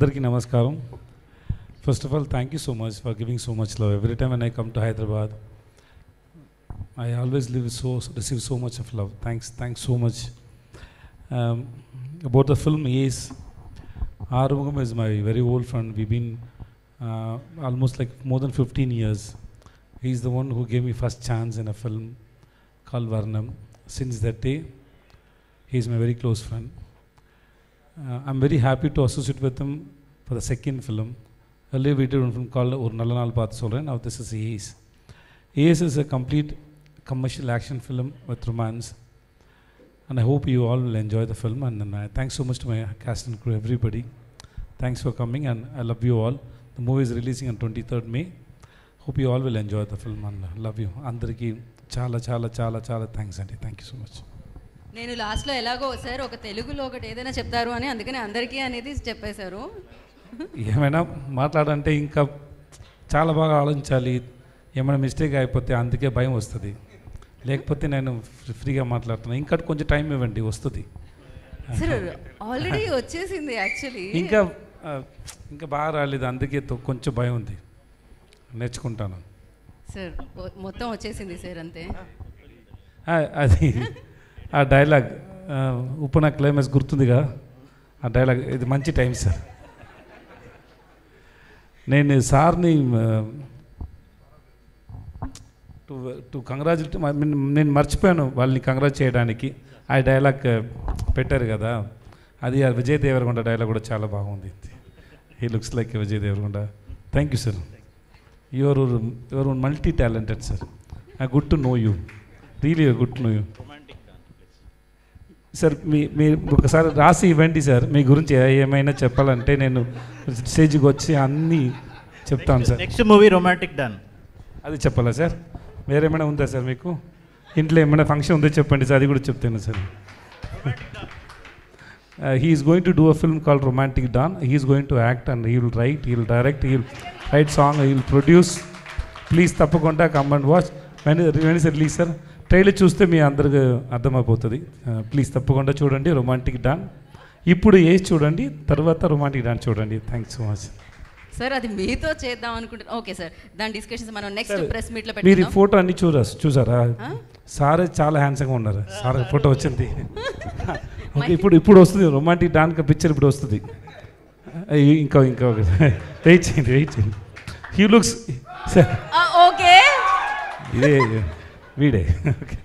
Andarki namaskaram. First of all, thank you so much for giving so much love. Every time when I come to Hyderabad, I always receive so much of love. Thanks so much. About the film, yes, Arumugam is my very old friend. We've been almost like more than 15 years. He's the one who gave me first chance in a film called Varnam. Since that day, he's my very close friend. I'm very happy to associate with him for the second film. Earlier we did one film called Or Nallanal Paathu Solren. Now this is Ace. Ace is a complete commercial action film with romance. And I hope you all will enjoy the film. And thanks so much to my cast and crew, everybody. Thanks for coming and I love you all. The movie is releasing on 23rd May. Hope you all will enjoy the film and love you. Andariki chala thanks Andy. Thank you so much. నేను లాస్ట్లో ఎలాగో sir ఒక తెలుగులో ఒకటి ఏదైనా చెప్తారు అని అందుకని అందరికీ అనేది చెప్పేశారు. ఏమైనా మాట్లాడంటే ఇంకా చాలా బాగా ఆలోచించాలి. ఏమైనా మిస్టేక్ అయిపోతే అందుకే భయం వస్తుంది. లేకపోతే నేను ఫ్రీగా మాట్లాడుతున్నాను. ఇంకా కొంచెం టైం ఇవ్వండి, వస్తుంది. సార్ ఆల్రెడీ వచ్చేసింది యాక్చువల్లీ. ఇంకా బాగా రాలేదు, అందుకే కొంచెం భయం ఉంది. నేర్చుకుంటాను సార్. మొత్తం వచ్చేసింది సార్ అంతే. అది ఆ డైలాగ్ ఉప్పు నా క్లైమాక్స్ గుర్తుందిగా. ఆ డైలాగ్ ఇది మంచి టైం సార్. నేను సార్ని టు కంగ్రాచులేట్, నేను మర్చిపోయాను వాళ్ళని కంగ్రాట్ చేయడానికి. ఆ డైలాగ్ పెట్టారు కదా, అది విజయ్ దేవరకొండ డైలాగ్ కూడా చాలా బాగుంది. He looks like Vijay Deverakonda. Thank you sir. Your multi talented sir. I good to know you, really good to know you sir. మీరు ఒకసారి రాసి ఇవ్వండి సార్. మీ గురించి ఏమైనా చెప్పాలంటే నేను స్టేజ్కి వచ్చి అన్నీ చెప్తాను sir. Next movie romantic don, అది చెప్పాలా సార్? వేరేమైనా ఉందా సార్ మీకు? ఇంట్లో ఏమైనా ఫంక్షన్ ఉందో చెప్పండి సార్, అది కూడా చెప్తాను sir. He is going to do a film called Romantic Don. He is going to act and he will write, he will direct, he will write song, he will produce. Please తప్పకుండా come and watch. When is release sir? Trailer చూస్తే మీ అందరికి అర్థమైపోతుంది. Please తప్పకుండా చూడండి romantic don. ఇప్పుడు age చూడండి, తర్వాత రొమాంటిక్ డాన్ చూడండి. Thanks so much sir. అది మీతో చేద్దాం అనుకుంటున్నాను. ఓకే సార్, దాని డిస్కషన్స్ మనం నెక్స్ట్ ప్రెస్ మీట్లో మీరు ఈ ఫోటో అన్ని చూసారా? సారే చాలా హ్యాండ్సమ్గా ఉన్నారు. సార్ ఫోటో వచ్చింది. ఓకే, ఇప్పుడు వస్తుంది రొమాంటిక్ డాన్ పిక్చర్, ఇప్పుడు వస్తుంది. ఇంకా వెయిట్ చేయండి. He looks sir. ఓకే, ఇదే వీడే. ఓకే.